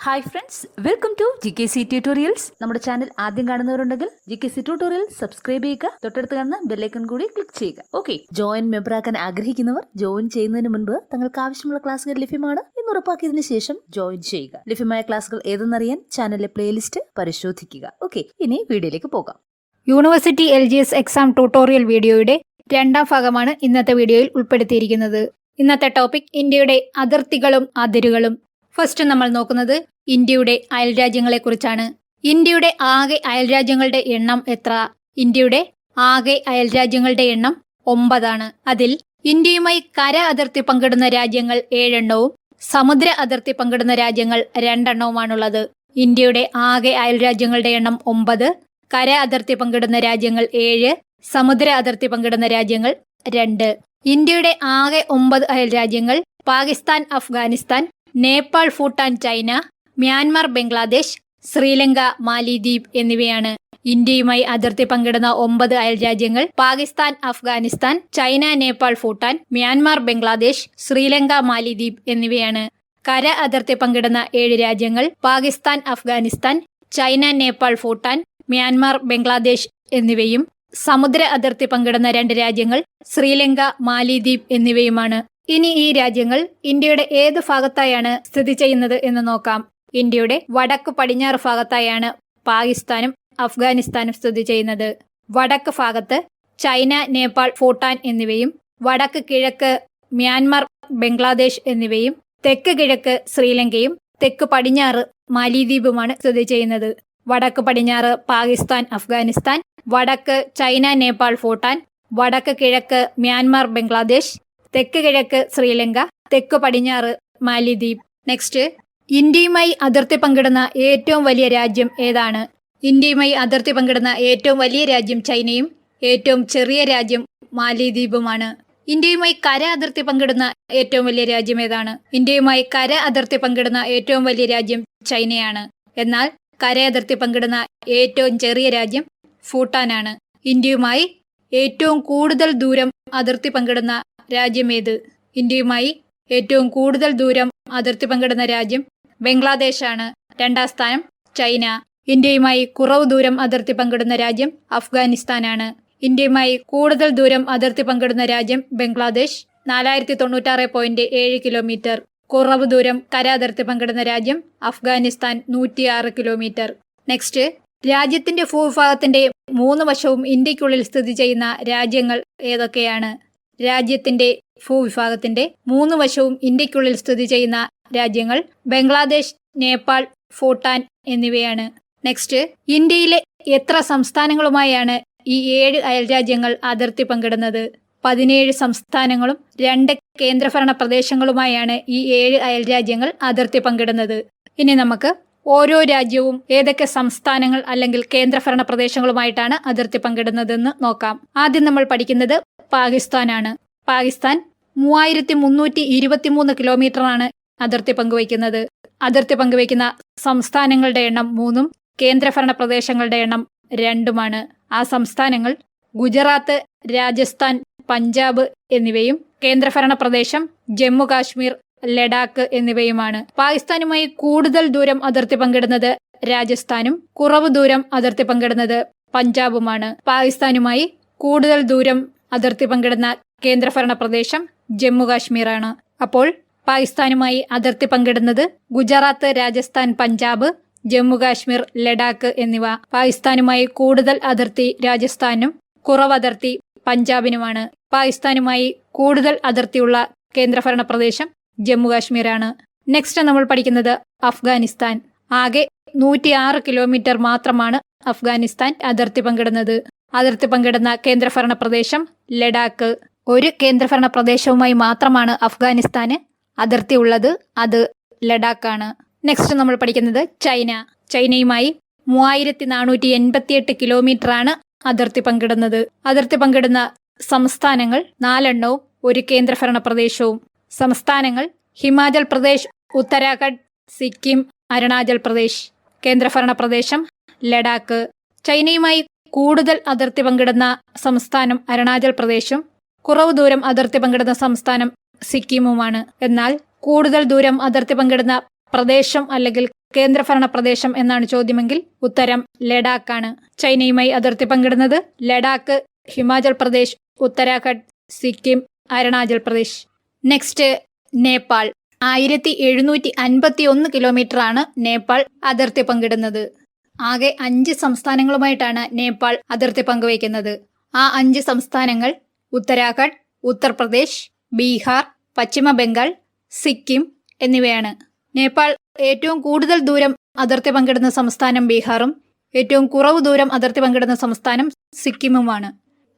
Hi friends, welcome to GKC tutorials. നമ്മുടെ channel ആദ്യം കാണുന്നവരുണ്ടെങ്കിൽ GKC ട്യൂട്ടോറിയൽ സബ്സ്ക്രൈബ് ചെയ്യുക, തൊട്ടടുത്ത് കാണുന്ന ബെല്ലൈക്കൺ കൂടി ക്ലിക്ക് ചെയ്യുക. ഓക്കെ, ജോയിൻ മെമ്പർ ആക്കാൻ ആഗ്രഹിക്കുന്നവർ ജോയിൻ ചെയ്യുന്നതിന് മുൻപ് തങ്ങൾക്ക് ആവശ്യമുള്ള ക്ലാസ്സുകൾ ലഭ്യമാണ് എന്ന് ഉറപ്പാക്കിയതിനു ശേഷം ജോയിൻ ചെയ്യുക. ലഭ്യമായ ക്ലാസ്സുകൾ ഏതെന്നറിയാൻ ചാനലിലെ പ്ലേലിസ്റ്റ് പരിശോധിക്കുക. ഓക്കെ, ഇനി വീഡിയോയിലേക്ക് പോകാം. യൂണിവേഴ്സിറ്റി LGS എക്സാം ട്യൂട്ടോറിയൽ വീഡിയോയുടെ രണ്ടാം ഭാഗമാണ് ഇന്നത്തെ വീഡിയോയിൽ ഉൾപ്പെടുത്തിയിരിക്കുന്നത്. ഇന്നത്തെ ടോപ്പിക് ഇന്ത്യയുടെ അതിർത്തികളും അതിരുകളും. ഫസ്റ്റ് നമ്മൾ നോക്കുന്നത് ഇന്ത്യയുടെ അയൽരാജ്യങ്ങളെക്കുറിച്ചാണ്. ഇന്ത്യയുടെ ആകെ അയൽരാജ്യങ്ങളുടെ എണ്ണം എത്ര? ഇന്ത്യയുടെ ആകെ അയൽരാജ്യങ്ങളുടെ എണ്ണം 9 അതിൽ ഇന്ത്യയുമായി കര അതിർത്തി പങ്കിടുന്ന രാജ്യങ്ങൾ 7 എണ്ണവും സമുദ്ര അതിർത്തി പങ്കിടുന്ന രാജ്യങ്ങൾ 2 എണ്ണവുമാണുള്ളത്. ഇന്ത്യയുടെ ആകെ അയൽരാജ്യങ്ങളുടെ എണ്ണം 9, കര അതിർത്തി പങ്കിടുന്ന രാജ്യങ്ങൾ 7, സമുദ്ര അതിർത്തി പങ്കിടുന്ന രാജ്യങ്ങൾ 2. ഇന്ത്യയുടെ ആകെ 9 അയൽരാജ്യങ്ങൾ പാകിസ്ഥാൻ, അഫ്ഗാനിസ്ഥാൻ, നേപ്പാൾ, ഭൂട്ടാൻ, ചൈന, മ്യാൻമാർ, ബംഗ്ലാദേശ്, ശ്രീലങ്ക, മാലിദ്വീപ് എന്നിവയാണ്. ഇന്ത്യയുമായി അതിർത്തി പങ്കിടുന്ന 9 അയൽരാജ്യങ്ങൾ പാകിസ്ഥാൻ, അഫ്ഗാനിസ്ഥാൻ, ചൈന, നേപ്പാൾ, ഭൂട്ടാൻ, മ്യാൻമാർ, ബംഗ്ലാദേശ്, ശ്രീലങ്ക, മാലിദ്വീപ് എന്നിവയാണ്. കര അതിർത്തി പങ്കിടുന്ന 7 രാജ്യങ്ങൾ പാകിസ്ഥാൻ, അഫ്ഗാനിസ്ഥാൻ, ചൈന, നേപ്പാൾ, ഭൂട്ടാൻ, മ്യാൻമാർ, ബംഗ്ലാദേശ് എന്നിവയും സമുദ്ര അതിർത്തി പങ്കിടുന്ന 2 രാജ്യങ്ങൾ ശ്രീലങ്ക, മാലിദ്വീപ് എന്നിവയുമാണ്. ഇനി ഈ രാജ്യങ്ങൾ ഇന്ത്യയുടെ ഏത് ഭാഗത്തായാണ് സ്ഥിതി ചെയ്യുന്നത് എന്ന് നോക്കാം. ഇന്ത്യയുടെ വടക്ക് പടിഞ്ഞാറ് ഭാഗത്തായാണ് പാകിസ്ഥാനും അഫ്ഗാനിസ്ഥാനും സ്ഥിതി ചെയ്യുന്നത്. വടക്ക് ഭാഗത്ത് ചൈന, നേപ്പാൾ, ഭൂട്ടാൻ എന്നിവയും വടക്ക് കിഴക്ക് മ്യാൻമാർ, ബംഗ്ലാദേശ് എന്നിവയും തെക്ക് കിഴക്ക് ശ്രീലങ്കയും തെക്ക് പടിഞ്ഞാറ് മാലിദ്വീപുമാണ് സ്ഥിതി ചെയ്യുന്നത്. വടക്ക് പടിഞ്ഞാറ് പാകിസ്ഥാൻ, അഫ്ഗാനിസ്ഥാൻ, വടക്ക് ചൈന, നേപ്പാൾ, ഭൂട്ടാൻ, വടക്ക് കിഴക്ക് മ്യാൻമാർ, ബംഗ്ലാദേശ്, തെക്ക് കിഴക്ക് ശ്രീലങ്ക, തെക്ക് പടിഞ്ഞാറ് മാലിദ്വീപ്. നെക്സ്റ്റ്, ഇന്ത്യയുമായി അതിർത്തി പങ്കിടുന്ന ഏറ്റവും വലിയ രാജ്യം ഏതാണ്? ഇന്ത്യയുമായി അതിർത്തി പങ്കിടുന്ന ഏറ്റവും വലിയ രാജ്യം ചൈനയും ഏറ്റവും ചെറിയ രാജ്യം മാലിദ്വീപുമാണ്. ഇന്ത്യയുമായി കര അതിർത്തി പങ്കിടുന്ന ഏറ്റവും വലിയ രാജ്യം ഏതാണ്? ഇന്ത്യയുമായി കര അതിർത്തി പങ്കിടുന്ന ഏറ്റവും വലിയ രാജ്യം ചൈനയാണ്. എന്നാൽ കര അതിർത്തി പങ്കിടുന്ന ഏറ്റവും ചെറിയ രാജ്യം ഭൂട്ടാനാണ്. ഇന്ത്യയുമായി ഏറ്റവും കൂടുതൽ ദൂരം അതിർത്തി പങ്കിടുന്ന രാജ്യം ഏത്? ഇന്ത്യയുമായി ഏറ്റവും കൂടുതൽ ദൂരം അതിർത്തി പങ്കിടുന്ന രാജ്യം ബംഗ്ലാദേശാണ്. 2ാം സ്ഥാനം ചൈന. ഇന്ത്യയുമായി കുറവ് ദൂരം അതിർത്തി പങ്കിടുന്ന രാജ്യം അഫ്ഗാനിസ്ഥാനാണ്. ഇന്ത്യയുമായി കൂടുതൽ ദൂരം അതിർത്തി പങ്കിടുന്ന രാജ്യം ബംഗ്ലാദേശ് 4096.7 കിലോമീറ്റർ. കുറവ് ദൂരം കര അതിർത്തി പങ്കിടുന്ന രാജ്യം അഫ്ഗാനിസ്ഥാൻ 106 കിലോമീറ്റർ. നെക്സ്റ്റ്, രാജ്യത്തിന്റെ ഭൂവിഭാഗത്തിന്റെ 3 വശവും ഇന്ത്യക്കുള്ളിൽ സ്ഥിതി ചെയ്യുന്ന രാജ്യങ്ങൾ ഏതൊക്കെയാണ്? രാജ്യത്തിന്റെ ഭൂവിഭാഗത്തിന്റെ 3 വശവും ഇന്ത്യക്കുള്ളിൽ സ്ഥിതി ചെയ്യുന്ന രാജ്യങ്ങൾ ബംഗ്ലാദേശ്, നേപ്പാൾ, ഭൂട്ടാൻ എന്നിവയാണ്. നെക്സ്റ്റ്, ഇന്ത്യയിലെ എത്ര സംസ്ഥാനങ്ങളുമായാണ് ഈ 7 അയൽരാജ്യങ്ങൾ അതിർത്തി പങ്കിടുന്നത്? 17 സംസ്ഥാനങ്ങളും 2 കേന്ദ്രഭരണ പ്രദേശങ്ങളുമായാണ് ഈ 7 അയൽരാജ്യങ്ങൾ അതിർത്തി പങ്കിടുന്നത്. ഇനി നമുക്ക് ഓരോ രാജ്യവും ഏതൊക്കെ സംസ്ഥാനങ്ങൾ അല്ലെങ്കിൽ കേന്ദ്രഭരണ പ്രദേശങ്ങളുമായിട്ടാണ് അതിർത്തി പങ്കിടുന്നതെന്ന് നോക്കാം. ആദ്യം നമ്മൾ പഠിക്കുന്നത് പാകിസ്ഥാനാണ്. പാകിസ്ഥാൻ 3323 കിലോമീറ്ററാണ് അതിർത്തി പങ്കുവയ്ക്കുന്നത്. അതിർത്തി പങ്കുവയ്ക്കുന്ന സംസ്ഥാനങ്ങളുടെ എണ്ണം 3ഉം കേന്ദ്രഭരണ പ്രദേശങ്ങളുടെ എണ്ണം 2ഉമാണ്. ആ സംസ്ഥാനങ്ങൾ ഗുജറാത്ത്, രാജസ്ഥാൻ, പഞ്ചാബ് എന്നിവയും കേന്ദ്രഭരണ പ്രദേശം ജമ്മു കാശ്മീർ, ലഡാക്ക് എന്നിവയുമാണ്. പാകിസ്ഥാനുമായി കൂടുതൽ ദൂരം അതിർത്തി പങ്കിടുന്നത് രാജസ്ഥാനും കുറവ് ദൂരം അതിർത്തി പങ്കിടുന്നത് പഞ്ചാബുമാണ്. പാകിസ്ഥാനുമായി കൂടുതൽ ദൂരം അതിർത്തി പങ്കിടുന്ന കേന്ദ്രഭരണ പ്രദേശം ജമ്മു കാശ്മീറാണ്. അപ്പോൾ പാകിസ്ഥാനുമായി അതിർത്തി പങ്കിടുന്നത് ഗുജറാത്ത്, രാജസ്ഥാൻ, പഞ്ചാബ്, ജമ്മു കാശ്മീർ, ലഡാക്ക് എന്നിവ. പാകിസ്ഥാനുമായി കൂടുതൽ അതിർത്തി രാജസ്ഥാനും കുറവ് അതിർത്തി പഞ്ചാബിനുമാണ്. പാകിസ്ഥാനുമായി കൂടുതൽ അതിർത്തിയുള്ള കേന്ദ്രഭരണ പ്രദേശം ജമ്മു കാശ്മീരാണ്. നെക്സ്റ്റ് നമ്മൾ പഠിക്കുന്നത് അഫ്ഗാനിസ്ഥാൻ. ആകെ 106 കിലോമീറ്റർ മാത്രമാണ് അഫ്ഗാനിസ്ഥാൻ അതിർത്തി പങ്കിടുന്നത്. അതിർത്തി പങ്കിടുന്ന കേന്ദ്രഭരണ പ്രദേശം ലഡാക്ക്. ഒരു കേന്ദ്രഭരണ പ്രദേശവുമായി മാത്രമാണ് അഫ്ഗാനിസ്ഥാന് അതിർത്തി ഉള്ളത്, അത് ലഡാക്കാണ്. നെക്സ്റ്റ് നമ്മൾ പഠിക്കുന്നത് ചൈന. ചൈനയുമായി 3488 കിലോമീറ്ററാണ് അതിർത്തി പങ്കിടുന്നത്. അതിർത്തി പങ്കിടുന്ന സംസ്ഥാനങ്ങൾ 4 എണ്ണവും ഒരു കേന്ദ്രഭരണ പ്രദേശവും. സംസ്ഥാനങ്ങൾ ഹിമാചൽ പ്രദേശ്, ഉത്തരാഖണ്ഡ്, സിക്കിം, അരുണാചൽ പ്രദേശ്. കേന്ദ്രഭരണ പ്രദേശം ലഡാക്ക്. ചൈനയുമായി കൂടുതൽ അതിർത്തി പങ്കിടുന്ന സംസ്ഥാനം അരുണാചൽ പ്രദേശും കുറവ് ദൂരം അതിർത്തി പങ്കിടുന്ന സംസ്ഥാനം സിക്കിമുമാണ്. എന്നാൽ കൂടുതൽ ദൂരം അതിർത്തി പങ്കിടുന്ന പ്രദേശം അല്ലെങ്കിൽ കേന്ദ്രഭരണ പ്രദേശം എന്നാണ് ചോദ്യമെങ്കിൽ ഉത്തരം ലഡാക്ക് ആണ്. ചൈനയുമായി അതിർത്തി പങ്കിടുന്നത് ലഡാക്ക്, ഹിമാചൽ പ്രദേശ്, ഉത്തരാഖണ്ഡ്, സിക്കിം, അരുണാചൽ പ്രദേശ്. നെക്സ്റ്റ് നേപ്പാൾ. 1751 കിലോമീറ്റർ ആണ് നേപ്പാൾ അതിർത്തി പങ്കിടുന്നത്. ആകെ 5 സംസ്ഥാനങ്ങളുമായിട്ടാണ് നേപ്പാൾ അതിർത്തി പങ്കുവയ്ക്കുന്നത്. ആ 5 സംസ്ഥാനങ്ങൾ ഉത്തരാഖണ്ഡ്, ഉത്തർപ്രദേശ്, ബീഹാർ, പശ്ചിമ ബംഗാൾ, സിക്കിം എന്നിവയാണ്. നേപ്പാൾ ഏറ്റവും കൂടുതൽ ദൂരം അതിർത്തി പങ്കിടുന്ന സംസ്ഥാനം ബീഹാറും ഏറ്റവും കുറവ് ദൂരം അതിർത്തി പങ്കിടുന്ന സംസ്ഥാനം സിക്കിമുമാണ്.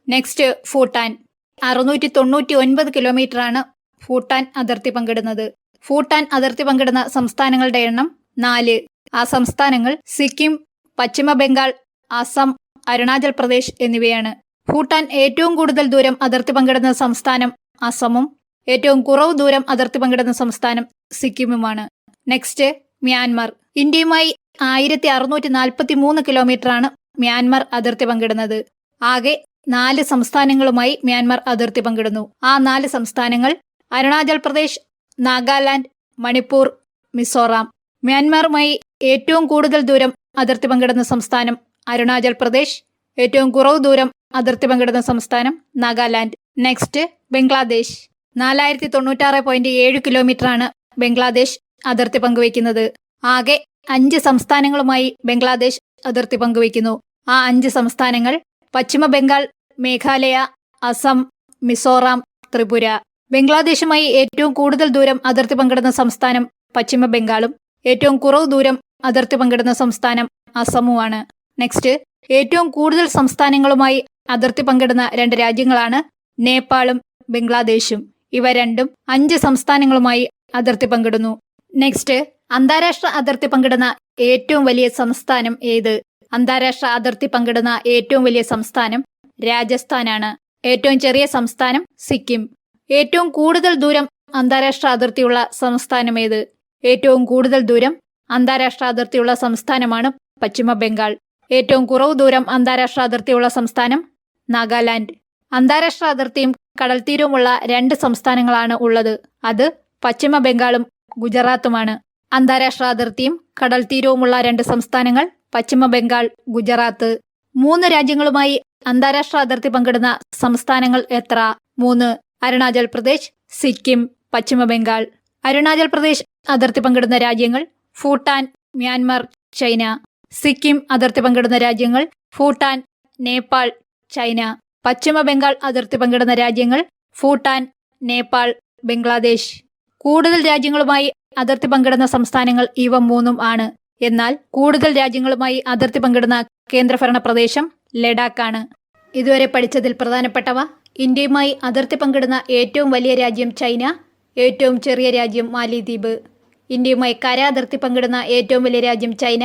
നെക്സ്റ്റ് ഭൂട്ടാൻ. 699 കിലോമീറ്റർ ആണ് ഭൂട്ടാൻ അതിർത്തി പങ്കിടുന്നത്. ഭൂട്ടാൻ അതിർത്തി പങ്കിടുന്ന സംസ്ഥാനങ്ങളുടെ എണ്ണം 4. ആ സംസ്ഥാനങ്ങൾ സിക്കിം, പശ്ചിമ ബംഗാൾ, അസം, അരുണാചൽ പ്രദേശ് എന്നിവയാണ്. ഭൂട്ടാൻ ഏറ്റവും കൂടുതൽ ദൂരം അതിർത്തി പങ്കിടുന്ന സംസ്ഥാനം അസമും ഏറ്റവും കുറവ് ദൂരം അതിർത്തി പങ്കിടുന്ന സംസ്ഥാനം സിക്കിമുമാണ്. Next Myanmar. ഇന്ത്യയുമായി 1643 കിലോമീറ്റർ ആണ് മ്യാൻമർ അതിർത്തി പങ്കിടുന്നത്. ആകെ 4 സംസ്ഥാനങ്ങളുമായി മ്യാൻമർ അതിർത്തി പങ്കിടുന്നു. ആ 4 സംസ്ഥാനങ്ങൾ അരുണാചൽ പ്രദേശ്, നാഗാലാൻഡ്, മണിപ്പൂർ, മിസോറാം. മ്യാൻമറുമായി ഏറ്റവും കൂടുതൽ ദൂരം അതിർത്തി പങ്കിടുന്ന സംസ്ഥാനം അരുണാചൽ പ്രദേശ്, ഏറ്റവും കുറവ് ദൂരം അതിർത്തി പങ്കിടുന്ന സംസ്ഥാനം നാഗാലാൻഡ്. നെക്സ്റ്റ് ബംഗ്ലാദേശ്. 4096.7 കിലോമീറ്റർ ആണ് ബംഗ്ലാദേശ് അതിർത്തി പങ്കുവയ്ക്കുന്നത്. ആകെ 5 സംസ്ഥാനങ്ങളുമായി ബംഗ്ലാദേശ് അതിർത്തി പങ്കുവയ്ക്കുന്നു. ആ 5 സംസ്ഥാനങ്ങൾ പശ്ചിമ ബംഗാൾ, മേഘാലയ, അസം, മിസോറാം, ത്രിപുര. ബംഗ്ലാദേശുമായി ഏറ്റവും കൂടുതൽ ദൂരം അതിർത്തി പങ്കിടുന്ന സംസ്ഥാനം പശ്ചിമ ബംഗാളും ഏറ്റവും കുറവ് ദൂരം അതിർത്തി പങ്കിടുന്ന സംസ്ഥാനം അസമുമാണ്. നെക്സ്റ്റ് ഏറ്റവും കൂടുതൽ സംസ്ഥാനങ്ങളുമായി അതിർത്തി പങ്കിടുന്ന 2 രാജ്യങ്ങളാണ് നേപ്പാളും ബംഗ്ലാദേശും. ഇവ രണ്ടും 5 സംസ്ഥാനങ്ങളുമായി അതിർത്തി പങ്കിടുന്നു. നെക്സ്റ്റ് അന്താരാഷ്ട്ര അതിർത്തി പങ്കിടുന്ന ഏറ്റവും വലിയ സംസ്ഥാനം ഏത്? അന്താരാഷ്ട്ര അതിർത്തി പങ്കിടുന്ന ഏറ്റവും വലിയ സംസ്ഥാനം രാജസ്ഥാനാണ്. ഏറ്റവും ചെറിയ സംസ്ഥാനം സിക്കിം. ഏറ്റവും കൂടുതൽ ദൂരം അന്താരാഷ്ട്ര അതിർത്തിയുള്ള സംസ്ഥാനം ഏത്? ഏറ്റവും കൂടുതൽ ദൂരം അന്താരാഷ്ട്ര അതിർത്തിയുള്ള സംസ്ഥാനമാണ് പശ്ചിമ ബംഗാൾ. ഏറ്റവും കുറവ് ദൂരം അന്താരാഷ്ട്ര അതിർത്തിയുള്ള സംസ്ഥാനം നാഗാലാൻഡ്. അന്താരാഷ്ട്ര അതിർത്തിയും കടൽത്തീരവുമുള്ള 2 സംസ്ഥാനങ്ങളാണ് ഉള്ളത്. അത് പശ്ചിമ ബംഗാളും ഗുജറാത്തുമാണ്. അന്താരാഷ്ട്ര അതിർത്തിയും കടൽത്തീരവുമുള്ള 2 സംസ്ഥാനങ്ങൾ പശ്ചിമ ബംഗാൾ, ഗുജറാത്ത്. 3 രാജ്യങ്ങളുമായി അന്താരാഷ്ട്ര അതിർത്തി പങ്കിടുന്ന സംസ്ഥാനങ്ങൾ എത്ര? 3. അരുണാചൽ പ്രദേശ്, സിക്കിം, പശ്ചിമ ബംഗാൾ. അരുണാചൽ പ്രദേശ് അതിർത്തി പങ്കിടുന്ന രാജ്യങ്ങൾ ഭൂട്ടാൻ, മ്യാൻമർ, ചൈന. സിക്കിം അതിർത്തി പങ്കിടുന്ന രാജ്യങ്ങൾ ഭൂട്ടാൻ, നേപ്പാൾ, ചൈന. പശ്ചിമ ബംഗാൾ അതിർത്തി പങ്കിടുന്ന രാജ്യങ്ങൾ ഭൂട്ടാൻ, നേപ്പാൾ, ബംഗ്ലാദേശ്. കൂടുതൽ രാജ്യങ്ങളുമായി അതിർത്തി പങ്കിടുന്ന സംസ്ഥാനങ്ങൾ ഇവ 3 ആണ്. എന്നാൽ കൂടുതൽ രാജ്യങ്ങളുമായി അതിർത്തി പങ്കിടുന്ന കേന്ദ്രഭരണ പ്രദേശം ലഡാക്കാണ്. ഇതുവരെ പഠിച്ചതിൽ പ്രധാനപ്പെട്ടവ: ഇന്ത്യയുമായി അതിർത്തി പങ്കിടുന്ന ഏറ്റവും വലിയ രാജ്യം ചൈന, ഏറ്റവും ചെറിയ രാജ്യം മാലിദ്വീപ്. ഇന്ത്യയുമായി കര അതിർത്തി പങ്കിടുന്ന ഏറ്റവും വലിയ രാജ്യം ചൈന,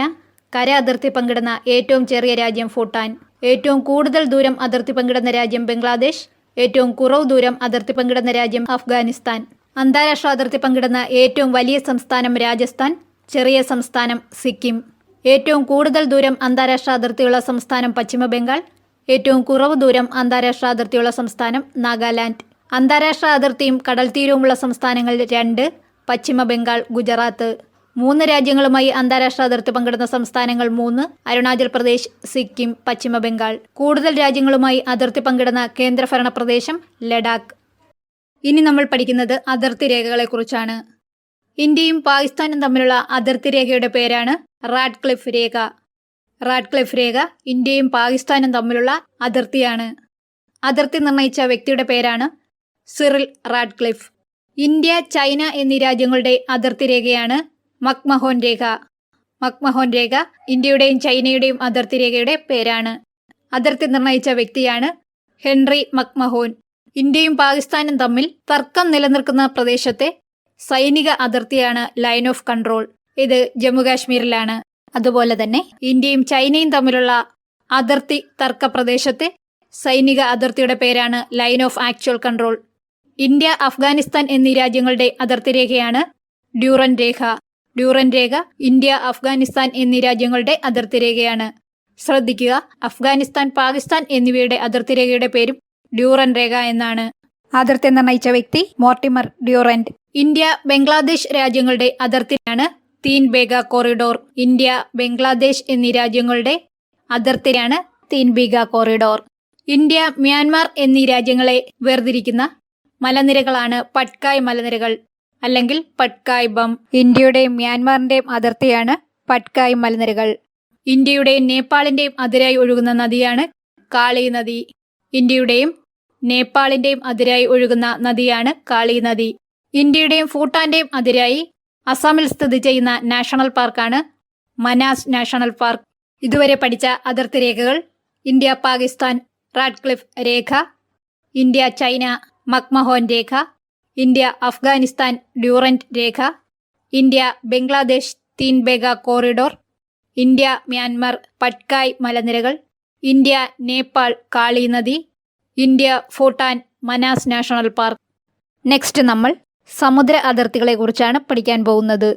കര അതിർത്തി പങ്കിടുന്ന ഏറ്റവും ചെറിയ രാജ്യം ഭൂട്ടാൻ. ഏറ്റവും കൂടുതൽ ദൂരം അതിർത്തി പങ്കിടുന്ന രാജ്യം ബംഗ്ലാദേശ്, ഏറ്റവും കുറവ് ദൂരം അതിർത്തി പങ്കിടുന്ന രാജ്യം അഫ്ഗാനിസ്ഥാൻ. അന്താരാഷ്ട്ര അതിർത്തി പങ്കിടുന്ന ഏറ്റവും വലിയ സംസ്ഥാനം രാജസ്ഥാൻ, ചെറിയ സംസ്ഥാനം സിക്കിം. ഏറ്റവും കൂടുതൽ ദൂരം അന്താരാഷ്ട്ര അതിർത്തിയുള്ള സംസ്ഥാനം പശ്ചിമ ബംഗാൾ, ഏറ്റവും കുറവ് ദൂരം അന്താരാഷ്ട്ര അതിർത്തിയുള്ള സംസ്ഥാനം നാഗാലാൻഡ്. അന്താരാഷ്ട്ര അതിർത്തിയും കടൽത്തീരവുമുള്ള സംസ്ഥാനങ്ങൾ 2: പശ്ചിമ ബംഗാൾ, ഗുജറാത്ത്. 3 രാജ്യങ്ങളുമായി അന്താരാഷ്ട്ര അതിർത്തി പങ്കിടുന്ന സംസ്ഥാനങ്ങൾ 3: അരുണാചൽ പ്രദേശ്, സിക്കിം, പശ്ചിമ ബംഗാൾ. കൂടുതൽ രാജ്യങ്ങളുമായി അതിർത്തി പങ്കിടുന്ന കേന്ദ്രഭരണ പ്രദേശം ലഡാക്ക്. ഇനി നമ്മൾ പഠിക്കുന്നത് അതിർത്തി രേഖകളെക്കുറിച്ചാണ്. ഇന്ത്യയും പാകിസ്ഥാനും തമ്മിലുള്ള അതിർത്തി രേഖയുടെ പേരാണ് റാഡ്ക്ലിഫ് രേഖ. റാഡ്ക്ലിഫ് രേഖ ഇന്ത്യയും പാകിസ്ഥാനും തമ്മിലുള്ള അതിർത്തിയാണ്. അതിർത്തി നിർണയിച്ച വ്യക്തിയുടെ പേരാണ് സിറിൽ റാഡ്ക്ലിഫ്. ഇന്ത്യ, ചൈന എന്നീ രാജ്യങ്ങളുടെ അതിർത്തി രേഖയാണ് മക്മഹോൻ രേഖ. മക്മഹോൻ രേഖ ഇന്ത്യയുടെയും ചൈനയുടെയും അതിർത്തി രേഖയുടെ പേരാണ്. അതിർത്തി നിർണയിച്ച വ്യക്തിയാണ് ഹെൻറി മക്മഹോൻ. ഇന്ത്യയും പാകിസ്ഥാനും തമ്മിൽ തർക്കം നിലനിൽക്കുന്ന പ്രദേശത്തെ സൈനിക അതിർത്തിയാണ് ലൈൻ ഓഫ് കൺട്രോൾ. ഇത് ജമ്മുകാശ്മീരിലാണ്. അതുപോലെ തന്നെ ഇന്ത്യയും ചൈനയും തമ്മിലുള്ള അതിർത്തി തർക്ക പ്രദേശത്തെ സൈനിക അതിർത്തിയുടെ പേരാണ് line of actual control. India, Afghanistan എന്നീ രാജ്യങ്ങളുടെ അതിർത്തി രേഖയാണ് ഡ്യൂറൻ രേഖ. ഡ്യൂറൻ രേഖ ഇന്ത്യ, അഫ്ഗാനിസ്ഥാൻ എന്നീ രാജ്യങ്ങളുടെ അതിർത്തി രേഖയാണ്. ശ്രദ്ധിക്കുക, അഫ്ഗാനിസ്ഥാൻ, പാകിസ്ഥാൻ എന്നിവയുടെ അതിർത്തി രേഖയുടെ പേരും ഡ്യൂറൻ രേഖ എന്നാണ്. അതിർത്തി നിർണയിച്ച വ്യക്തി മോർട്ടിമർ ഡ്യൂറന്റ്. ഇന്ത്യ, ബംഗ്ലാദേശ് രാജ്യങ്ങളുടെ അതിർത്തിയാണ് തീൻ ബേഗ കോറിഡോർ. ഇന്ത്യ, ബംഗ്ലാദേശ് എന്നീ രാജ്യങ്ങളുടെ അതിർത്തിയാണ് തീൻ ബേഗ കോറിഡോർ. ഇന്ത്യ, മ്യാൻമാർ എന്നീ രാജ്യങ്ങളെ വേർതിരിക്കുന്ന മലനിരകളാണ് പട്കായ് മലനിരകൾ അല്ലെങ്കിൽ പട്കായ് ബം. ഇന്ത്യയുടെയും മ്യാൻമാറിന്റെയും അതിർത്തിയാണ് പട്കായ് മലനിരകൾ. ഇന്ത്യയുടെയും നേപ്പാളിന്റെയും അതിരായി ഒഴുകുന്ന നദിയാണ് കാളി നദി. ഇന്ത്യയുടെയും നേപ്പാളിന്റെയും അതിരായി ഒഴുകുന്ന നദിയാണ് കാളി നദി. ഇന്ത്യയുടെയും ഭൂട്ടാന്റെയും അതിരായി അസാമിൽ സ്ഥിതി ചെയ്യുന്ന നാഷണൽ പാർക്കാണ് മനാസ് നാഷണൽ പാർക്ക്. ഇതുവരെ പഠിച്ച അതിർത്തി രേഖകൾ: ഇന്ത്യ പാകിസ്ഥാൻ റാഡ്ക്ലിഫ് രേഖ, ഇന്ത്യ ചൈന മക്മഹോൻ രേഖ, ഇന്ത്യ അഫ്ഗാനിസ്ഥാൻ ഡ്യൂറന്റ് രേഖ, India Bangladesh Teen Bigha corridor, India Myanmar Patkai മലനിരകൾ, ഇന്ത്യ നേപ്പാൾ കാളി നദി, India Bhutan Manas national park. Next നമ്മൾ സമുദ്ര അതിർത്തികളെ കുറിച്ചാണ് പഠിക്കാൻ പോകുന്നത്.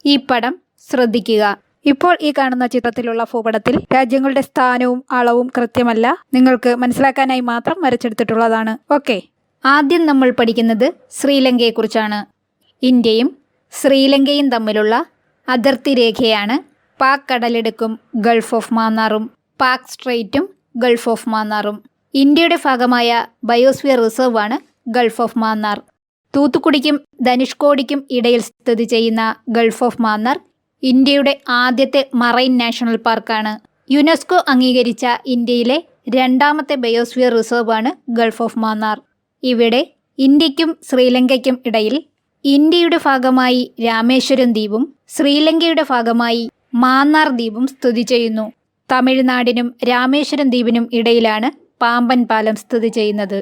ഈ പടം ശ്രദ്ധിക്കുക. ഇപ്പോൾ ഈ കാണുന്ന ചിത്രത്തിലുള്ള ഭൂപടത്തിൽ രാജ്യങ്ങളുടെ സ്ഥാനവും അളവും കൃത്യമല്ല, നിങ്ങൾക്ക് മനസ്സിലാക്കാനായി മാത്രം വരച്ചെടുത്തിട്ടുള്ളതാണ്. ഓക്കെ, ആദ്യം നമ്മൾ പഠിക്കുന്നത് ശ്രീലങ്കയെക്കുറിച്ചാണ്. ഇന്ത്യയും ശ്രീലങ്കയും തമ്മിലുള്ള അതിർത്തി രേഖയാണ് പാക് കടലിടുക്കും ഗൾഫ് ഓഫ് മാന്നാറും പാക് സ്ട്രെയിറ്റും ഗൾഫ് ഓഫ് മാന്നാറും. ഇന്ത്യയുടെ ഭാഗമായ ബയോസ്ഫിയർ റിസർവാണ് ഗൾഫ് ഓഫ് മാന്നാർ. തൂത്തുക്കുടിക്കും ധനുഷ്കോടിക്കും ഇടയിൽ സ്ഥിതി ചെയ്യുന്ന ഗൾഫ് ഓഫ് മാന്നാർ ഇന്ത്യയുടെ ആദ്യത്തെ മറൈൻ നാഷണൽ പാർക്കാണ്. യുനെസ്കോ അംഗീകരിച്ച ഇന്ത്യയിലെ രണ്ടാമത്തെ ബയോസ്ഫിയർ റിസർവാണ് ഗൾഫ് ഓഫ് മാന്നാർ. ഇവിടെ ഇന്ത്യക്കും ശ്രീലങ്കയ്ക്കും ഇടയിൽ ഇന്ത്യയുടെ ഭാഗമായി രാമേശ്വരം ദ്വീപും ശ്രീലങ്കയുടെ ഭാഗമായി മാന്നാർ ദ്വീപും സ്ഥിതി ചെയ്യുന്നു. തമിഴ്നാടിനും രാമേശ്വരം ദ്വീപിനും ഇടയിലാണ് പാമ്പൻ പാലം സ്ഥിതി ചെയ്യുന്നത്.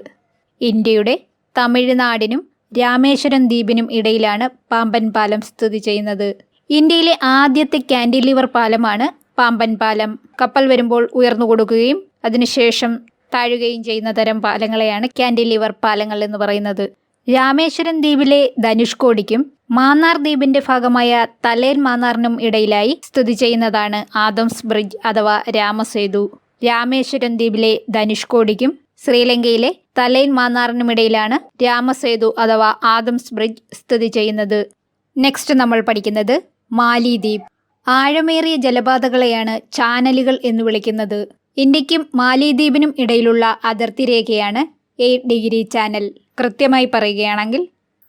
ഇന്ത്യയുടെ തമിഴ്നാടിനും രാമേശ്വരം ദ്വീപിനും ഇടയിലാണ് പാമ്പൻ പാലം സ്ഥിതി ചെയ്യുന്നത്. ഇന്ത്യയിലെ ആദ്യത്തെ കാൻഡിലിവർ പാലമാണ് പാമ്പൻ പാലം. കപ്പൽ വരുമ്പോൾ ഉയർന്നു കൊടുക്കുകയും അതിനുശേഷം താഴുകയും ചെയ്യുന്ന തരം പാലങ്ങളെയാണ് കാൻഡിലിവർ പാലങ്ങൾ എന്ന് പറയുന്നത്. രാമേശ്വരം ദ്വീപിലെ ധനുഷ്കോടിക്കും മാന്നാർ ദ്വീപിന്റെ ഭാഗമായ തലേൻ മാന്നാറിനും ഇടയിലായി സ്ഥിതി ചെയ്യുന്നതാണ് ആദംസ് ബ്രിഡ്ജ് അഥവാ രാമസേതു. രാമേശ്വരം ദ്വീപിലെ ധനുഷ്കോടിക്കും ശ്രീലങ്കയിലെ തലേൻ മാന്നാറിനുമിടയിലാണ് രാമസേതു അഥവാ ആദംസ് ബ്രിഡ്ജ് സ്ഥിതി ചെയ്യുന്നത്. നെക്സ്റ്റ് നമ്മൾ പഠിക്കുന്നത് മാലിദ്വീപ്. ആഴമേറിയ ജലപാതകളെയാണ് ചാനലുകൾ എന്ന് വിളിക്കുന്നത്. ഇന്ത്യക്കും മാലിദ്വീപിനും ഇടയിലുള്ള അതിർത്തി രേഖയാണ് 8 ഡിഗ്രി ചാനൽ. കൃത്യമായി പറയുകയാണെങ്കിൽ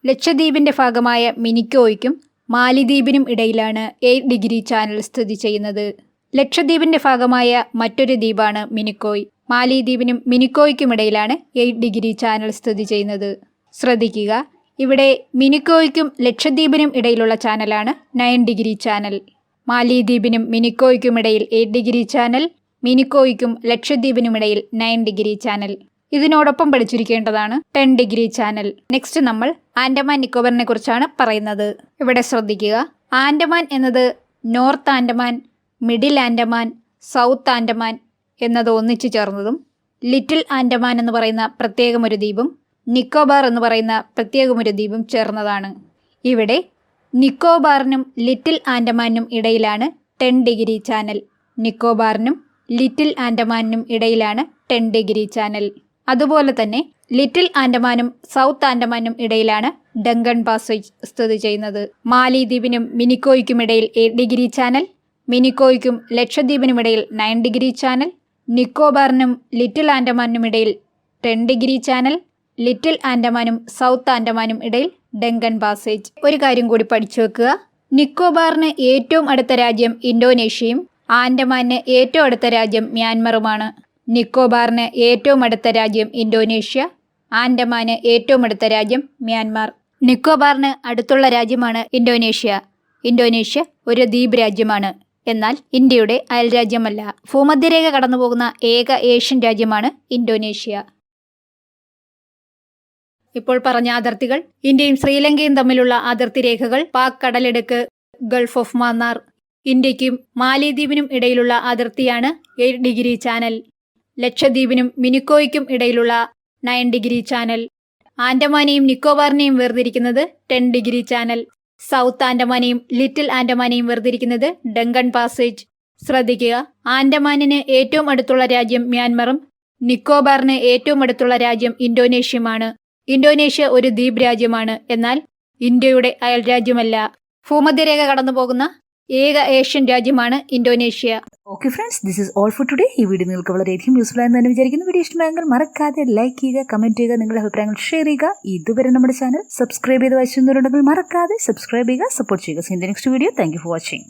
ലക്ഷദ്വീപിന്റെ ഭാഗമായ മിനിക്കോയ്ക്കും മാലിദ്വീപിനും ഇടയിലാണ് 8 ഡിഗ്രി ചാനൽ സ്ഥിതി ചെയ്യുന്നത്. ലക്ഷദ്വീപിന്റെ ഭാഗമായ മറ്റൊരു ദ്വീപാണ് മിനിക്കോയ്. മാലിദ്വീപിനും മിനിക്കോയ്ക്കും ഇടയിലാണ് 8 ഡിഗ്രി ചാനൽ സ്ഥിതി ചെയ്യുന്നത്. ശ്രദ്ധിക്കുക, ഇവിടെ മിനിക്കോയ്ക്കും ലക്ഷദ്വീപിനും ഇടയിലുള്ള ചാനലാണ് 9 ഡിഗ്രി ചാനൽ. മാലിദ്വീപിനും മിനിക്കോയ്ക്കും ഇടയിൽ 8 ഡിഗ്രി ചാനൽ, മിനിക്കോയ്ക്കും ലക്ഷദ്വീപിനുമിടയിൽ 9 ഡിഗ്രി ചാനൽ. ഇതിനോടൊപ്പം പഠിച്ചിരിക്കേണ്ടതാണ് 10 ഡിഗ്രി ചാനൽ. നെക്സ്റ്റ് നമ്മൾ ആൻഡമാൻ നിക്കോബറിനെ കുറിച്ചാണ് പറയുന്നത്. ഇവിടെ ശ്രദ്ധിക്കുക, ആൻഡമാൻ എന്നത് north Andaman, middle Andaman, south Andaman എന്നത് ഒന്നിച്ചു ചേർന്നതും ലിറ്റിൽ ആൻഡമാൻ എന്ന് പറയുന്ന പ്രത്യേകമൊരു ദ്വീപും നിക്കോബാർ എന്ന് പറയുന്ന പ്രത്യേകമൊരു ദ്വീപും ചേർന്നതാണ്. ഇവിടെ നിക്കോബാറിനും ലിറ്റിൽ ആൻഡമാനും ഇടയിലാണ് 10 ഡിഗ്രി ചാനൽ. നിക്കോബാറിനും ലിറ്റിൽ ആൻഡമാനും ഇടയിലാണ് 10 ഡിഗ്രി ചാനൽ. അതുപോലെ തന്നെ ലിറ്റിൽ ആൻഡമാനും സൗത്ത് ആൻഡമാനും ഇടയിലാണ് ഡങ്കൺ പാസേജ് സ്ഥിതി ചെയ്യുന്നത്. മാലിദ്വീപിനും മിനിക്കോയ്ക്കും ഇടയിൽ 8 ഡിഗ്രി ചാനൽ, മിനിക്കോയ്ക്കും ലക്ഷദ്വീപിനുമിടയിൽ 9 ഡിഗ്രി ചാനൽ, നിക്കോബാറിനും ലിറ്റിൽ ആൻഡമാനും ഇടയിൽ 10 ഡിഗ്രി ചാനൽ, ലിറ്റിൽ ആൻഡമാനും സൗത്ത് ആൻഡമാനും ഇടയിൽ ഡങ്കൺ പാസേജ്. ഒരു കാര്യം കൂടി പഠിച്ചു വെക്കുക, നിക്കോബാറിന് ഏറ്റവും അടുത്ത രാജ്യം ഇന്തോനേഷ്യയും ആൻഡമാന് ഏറ്റവും അടുത്ത രാജ്യം മ്യാൻമറുമാണ്. നിക്കോബാറിന് ഏറ്റവും അടുത്ത രാജ്യം ഇന്തോനേഷ്യ, ആൻഡമാന് ഏറ്റവും അടുത്ത രാജ്യം മ്യാൻമാർ. നിക്കോബാറിന് അടുത്തുള്ള രാജ്യമാണ് ഇന്തോനേഷ്യ. ഇന്തോനേഷ്യ ഒരു ദ്വീപ് രാജ്യമാണ്, എന്നാൽ ഇന്ത്യയുടെ അയൽരാജ്യമല്ല. ഭൂമധ്യരേഖ കടന്നുപോകുന്ന ഏക ഏഷ്യൻ രാജ്യമാണ് ഇന്തോനേഷ്യ. ഇപ്പോൾ പറഞ്ഞ അതിർത്തികൾ ഇന്ത്യയും ശ്രീലങ്കയും തമ്മിലുള്ള അതിർത്തി രേഖകൾ: പാക് കടലിടുക്ക് ഗൾഫ് ഓഫ് മാന്നാർ. ഇന്ത്യക്കും മാലിദ്വീപിനും ഇടയിലുള്ള അതിർത്തിയാണ് 8 ഡിഗ്രി ചാനൽ. ലക്ഷദ്വീപിനും മിനിക്കോയ്ക്കും ഇടയിലുള്ള 9 ഡിഗ്രി ചാനൽ. ആൻഡമാനെയും നിക്കോബാറിനെയും വേർതിരിക്കുന്നത് 10 ഡിഗ്രി ചാനൽ. സൗത്ത് ആൻഡമാനെയും ലിറ്റിൽ ആൻഡമാനെയും വേർതിരിക്കുന്നത് ഡങ്കൺ പാസേജ്. ശ്രദ്ധിക്കുക, ആൻഡമാനിന് ഏറ്റവും അടുത്തുള്ള രാജ്യം മ്യാൻമറും നിക്കോബാറിന് ഏറ്റവും അടുത്തുള്ള രാജ്യം ഇന്തോനേഷ്യയുമാണ്. ഇന്തോനേഷ്യ ഒരു ദ്വീപ് രാജ്യമാണ്, എന്നാൽ ഇന്ത്യയുടെ അയൽരാജ്യമല്ല. ഭൂമധ്യരേഖ കടന്നു പോകുന്ന ഏക ഏഷ്യൻ രാജ്യമാണ് Indonesia. Okay friends, this is all for today. ഈ വീഡിയോ നിങ്ങൾക്ക് വളരെയധികം യൂസ്ഫുൾ ആയെന്ന് തന്നെ വിചാരിക്കുന്നു. വീഡിയോ ഇഷ്ടമായെങ്കിൽ മറക്കാതെ ലൈക്ക് ചെയ്യുക, കമന്റ് ചെയ്യുക, നിങ്ങളുടെ അഭിപ്രായങ്ങൾ ഷെയർ ചെയ്യുക. ഇതുവരെ നമ്മുടെ ചാനൽ സബ്സ്ക്രൈബ് ചെയ്ത് വച്ചിട്ടുണ്ടെങ്കിൽ മറക്കാതെ സബ്സ്ക്രൈബ് ചെയ്യുക, സപ്പോർട്ട് ചെയ്യുക. Seen the next video. Thank you for watching.